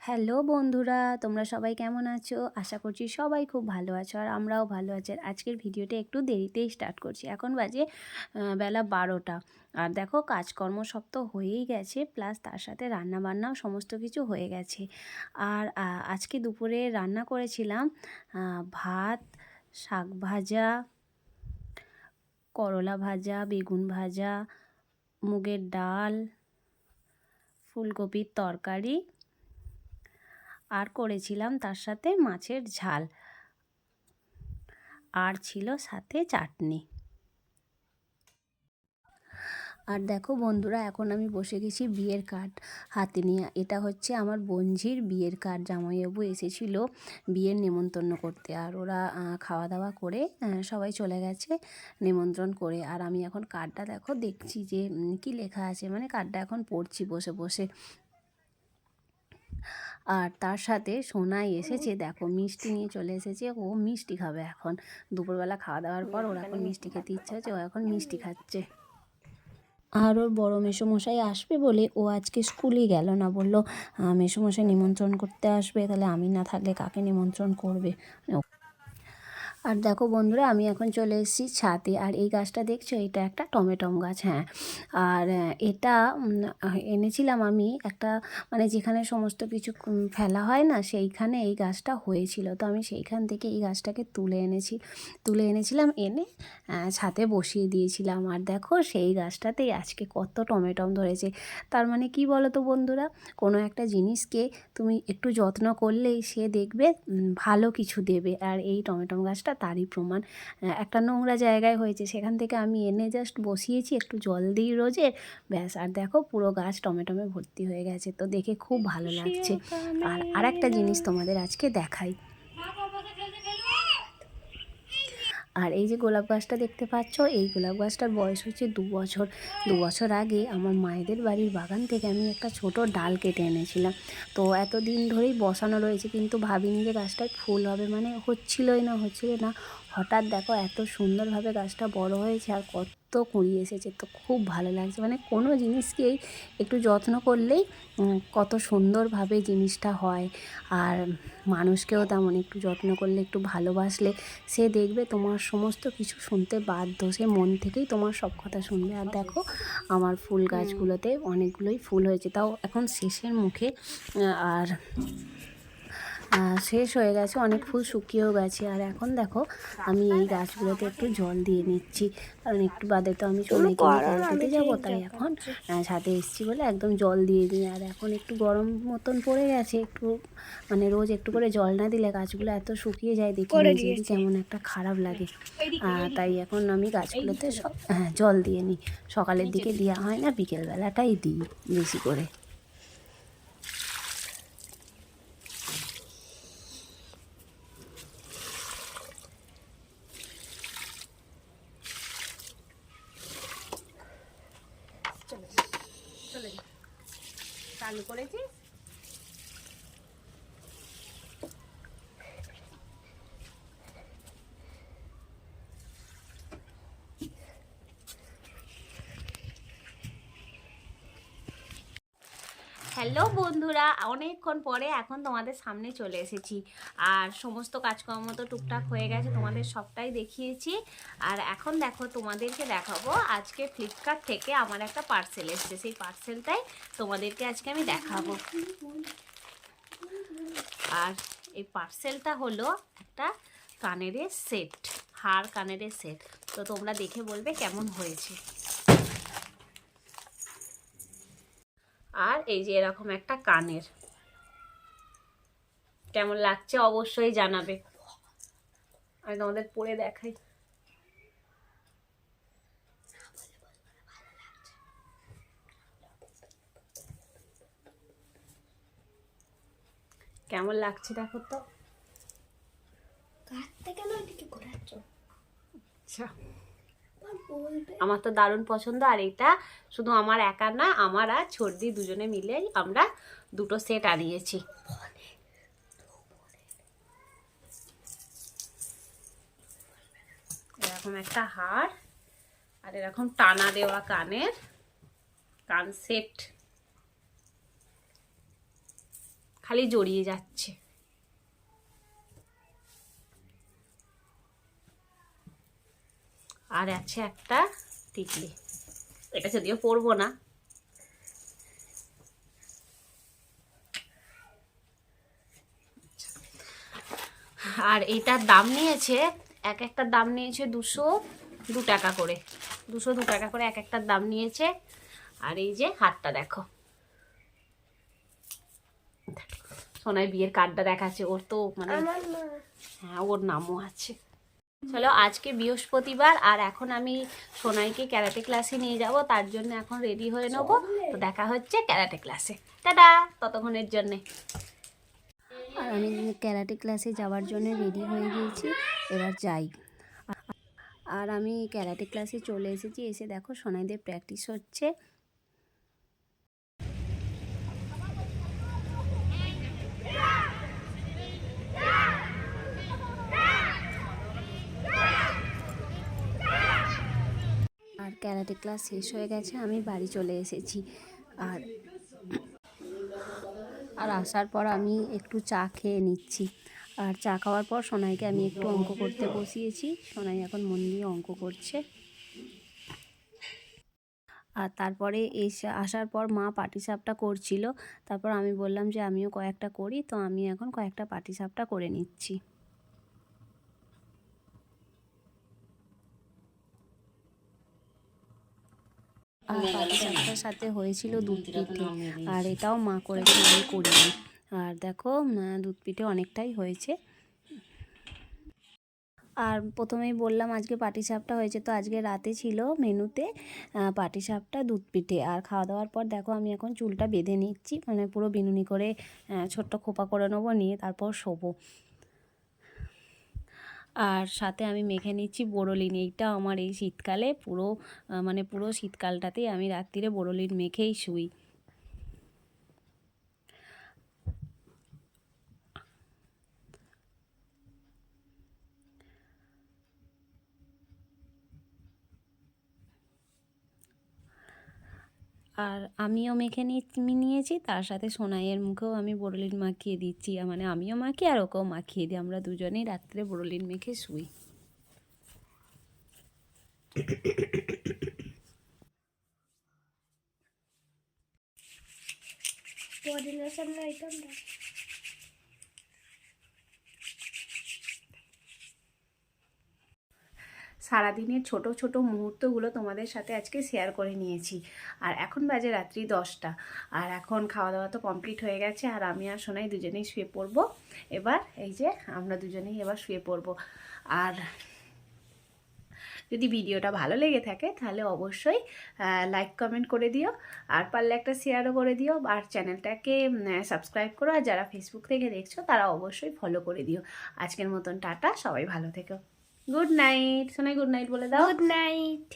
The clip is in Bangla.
হ্যালো বন্ধুরা, তোমরা সবাই কেমন আছো? আশা করছি সবাই খুব ভালো আছো আর আমরাও ভালো আছি। আর আজকের ভিডিওটা একটু দেরিতেই স্টার্ট করছি। এখন বাজে বেলা 12টা। আর দেখো কাজকর্ম সব তো হয়েই গেছে, প্লাস তার সাথে রান্নাবান্নাও সমস্ত কিছু হয়ে গেছে। আর আজকে দুপুরে রান্না করেছিলাম ভাত, শাক ভাজা, করলা ভাজা, বেগুন ভাজা, মুগের ডাল, ফুলকপির তরকারি, আর করেছিলাম তার সাথে মাছের ঝাল, আর ছিল সাথে চাটনি। আর দেখো বন্ধুরা, এখন আমি বসে গেছি বিয়ের কার্ড হাতে নিয়ে। এটা হচ্ছে আমার বোনঝির বিয়ের কার্ড। জামাইবাবু এসেছিল বিয়ের নেমন্তন্ন করতে, আর ওরা খাওয়া দাওয়া করে সবাই চলে গেছে নিমন্ত্রণ করে। আর আমি এখন কার্ডটা দেখো দেখছি যে কি লেখা আছে, মানে কার্ডটা এখন পড়ছি বসে বসে। আর তার সাথে সোনাই এসেছে, দেখো মিষ্টি নিয়ে চলে এসেছে। ও মিষ্টি খাবে এখন, দুপুরবেলা খাওয়া দাওয়ার পর ওর এখন মিষ্টি খেতে ইচ্ছা হচ্ছে, ও এখন মিষ্টি খাচ্ছে। আর ওর বড় মেসোমশাই আসবে বলে ও আজকে স্কুলে গেল না, বললো মেসোমশাই নিমন্ত্রণ করতে আসবে, তাহলে আমি না থাকলে কাকে নিমন্ত্রণ করবে। আর দেখো বন্ধুরা, আমি এখন চলে এসেছি ছাদে। আর এই গাছটা দেখছো, এটা একটা টমেটো গাছ। হ্যাঁ, আর এটা এনেছিলাম আমি একটা, মানে যেখানে সমস্ত কিছু ফেলা হয় না, সেইখানে এই গাছটা হয়েছিল। তো আমি সেইখান থেকে এই গাছটাকে তুলে এনেছিলাম, এনে ছাদে বসিয়ে দিয়েছিলাম। আর দেখো সেই গাছটাতেই আজকে কত টমেটো ধরেছে। তার মানে কি বলো তো বন্ধুরা, কোনো একটা জিনিসকে তুমি একটু যত্ন করলেই সে দেখবে ভালো কিছু দেবে। আর এই টমেটো গাছটা তারই প্রমাণ। একটা নোংরা জায়গায় হয়েছে, সেখান থেকে আমি এনে জাস্ট বসিয়েছি, একটু জল দিই রোজের, ব্যাস। আর দেখো পুরো গাছ টমেটোমে ভর্তি হয়ে গেছে, তো দেখে খুব ভালো লাগছে। আর আরেকটা জিনিস তোমাদের আজকে দেখাই। আর এই যে গোলাপ গাছটা দেখতে পাচ্ছ, এই গোলাপ গাছটার বয়স হচ্ছে 2 বছর। 2 বছর আগে আমার মায়েদের বাড়ির বাগান থেকে আমি একটা ছোট ডাল কেটে এনেছিলাম। তো এতদিন ধরেই বসানো রয়েছে, কিন্তু ভাবিনি যে গাছটায় ফুল হবে, মানে হচ্ছিল না। হঠাৎ দেখো এত সুন্দরভাবে গাছটা বড় হয়েছে, আর কত কুঁড়ি এসেছে। তো খুব ভালো লাগছে, মানে কোনো জিনিসকেই একটু যত্ন করলেই কত সুন্দরভাবে জিনিসটা হয়। আর মানুষকেও তেমন, একটু যত্ন করলে, একটু ভালোবাসলে সে দেখবে তোমার সমস্ত কিছু শুনতে বাধ্য, সে মন থেকেই তোমার সব কথা শুনবে। আর দেখো আমার ফুল গাছগুলোতে অনেকগুলোই ফুল হয়েছে, তাও এখন শেষের মুখে। আর শেষ হয়ে গেছে, অনেক ফুল শুকিয়েও গেছে। আর এখন দেখো আমি এই গাছগুলোতে একটু জল দিয়ে নিচ্ছি, কারণ একটু বাদে তো আমি সোনাইকে নিয়ে জল দিতে যাবো, তাই এখন ছাদে এসেছি বলে একদম জল দিয়ে দিই। আর এখন একটু গরম মতন পড়ে গেছে, একটু মানে রোজ একটু করে জল না দিলে গাছগুলো এত শুকিয়ে যায়, দেখে নিজেরই কেমন একটা খারাপ লাগে। তাই এখন আমি গাছগুলোতে জল দিয়ে নিই। সকালের দিকে দেওয়া হয় না, বিকেলবেলাটাই দিই বেশি করে। চালু করেছিস? হ্যালো বন্ধুরা, অনেকক্ষণ পরে এখন তোমাদের সামনে চলে এসেছি। আর সমস্ত কাজকর্ম তো টুকটাক হয়ে গেছে, তোমাদের সবটাই দেখিয়েছি। আর এখন দেখো তোমাদেরকে দেখাবো, আজকে ফ্লিপকার্ট থেকে আমার একটা পার্সেল এসেছে, সেই পার্সেলটাই তোমাদেরকে আজকে আমি দেখাবো। আর এই পার্সেলটা হলো একটা কানের সেট, হার কানের সেট। তো তোমরা দেখে বলবে কেমন হয়েছে। আর এই যে এরকম একটা কানের, কেমন লাগছে অবশ্যই জানাবে। আমি তোমাদের পরে দেখাই। কেমন লাগছে দেখো তো। আচ্ছা, আমার তো দারুণ পছন্দ। আর এটা শুধু আমার একা না, আমার আর ছর্দি দুজনে মিলেই আমরা দুটো সেট আনিয়েছি। এরকম একটা হার, আর এরকম টানা দেওয়া কানের কান সেট। খালি জড়িয়ে যাচ্ছে। আর আছে একটা টিকলি, এটা যদিও পরবো না। আর এটার দাম নিয়েছে, এক একটার দাম নিয়েছে 202 টাকা করে, 202 টাকা করে এক একটার দাম নিয়েছে। আর এই যে হাতটা দেখো, সোনাই বিয়ের কার্ডটা দেখাচ্ছে, ওর তো মানে হ্যাঁ ওর নামও আছে। চলো আজকে বৃহস্পতিবার, আর এখন আমি সোনাইকে ক্যারাটে ক্লাসে নিয়ে যাব, তার জন্য এখন রেডি হয়ে নেবো। তো দেখা হচ্ছে ক্যারাটে ক্লাসে, টাটা ততক্ষণের জন্যে। আর আমি ক্যারাটে ক্লাসে যাওয়ার জন্য রেডি হয়ে গিয়েছি, এবার যাই। আর আমি ক্যারাটে ক্লাসে চলে এসেছি, এসে দেখো সোনাইদের প্র্যাকটিস হচ্ছে। আর ক্যারাটে ক্লাস শেষ হয়ে গেছে, আমি বাড়ি চলে এসেছি। আর আসার পর আমি একটু চা খেয়ে নিচ্ছি। আর চা খাওয়ার পর সোনাইকে আমি একটু অঙ্ক করতে বসিয়েছি, সোনাই এখন মন দিয়ে অঙ্ক করছে। আর তারপরে আসার পর মা পাটিসাপটা করছিল, তারপর আমি বললাম যে আমিও কয়েকটা করি, তো আমি এখন কয়েকটা পাটিসাপটা করে নিচ্ছি। আর পাটিসাপটার সাথে হয়েছিল দুধ পিঠে, আর এটাও মা করেছে, আমি করিনি। আর দেখো দুধ পিঠে অনেকটাই হয়েছে। আর প্রথমেই বললাম আজকে পাটিসাপটা হয়েছে, তো আজকে রাতে ছিল মেনুতে পাটিসাপটা দুধ পিঠে। আর খাওয়া দাওয়ার পর দেখো আমি এখন চুলটা বেঁধে নিচ্ছি, মানে পুরো বিনুনি করে ছোট্ট খোপা করে নেবো, নিয়ে তারপর শোবো। আর সাথে আমি মেখে নিচ্ছি বোরোলিন, এইটা আমার এই শীতকালে পুরো মানে পুরো শীতকালটাতেই আমি রাত্রিরে বোরোলিন মেখেই শুই। আর আমিও মেখে নিয়েছি, তার সাথে সোনাইয়ের মুখেও আমি বোরোলিন মাখিয়ে দিচ্ছি, মানে আমিও মাখি আর ওকেও মাখিয়ে দিই, আমরা দুজনেই রাত্রে বোরোলিন মেখে শুই। সারাদিনের ছোট ছোট মুহূর্তগুলো তোমাদের সাথে আজকে শেয়ার করে নিয়েছি। আর এখন বাজে রাত্রি 10টা, আর এখন খাওয়া দাওয়া তো কমপ্লিট হয়ে গেছে, আর আমি আর সোনাই দুজনেই শুয়ে পড়বো এবার। এই যে আমরা দুজনেই এবার শুয়ে পড়বো। আর যদি ভিডিওটা ভালো লেগে থাকে তাহলে অবশ্যই লাইক কমেন্ট করে দিও, আর পারলে একটা শেয়ারও করে দিও, আর চ্যানেলটাকে সাবস্ক্রাইব করো। আর যারা ফেসবুক থেকে দেখছো তারা অবশ্যই ফলো করে দিও। আজকের মতন টাটা, সবাই ভালো থেকো, good night. Sonai good night বলে দাও। Good night.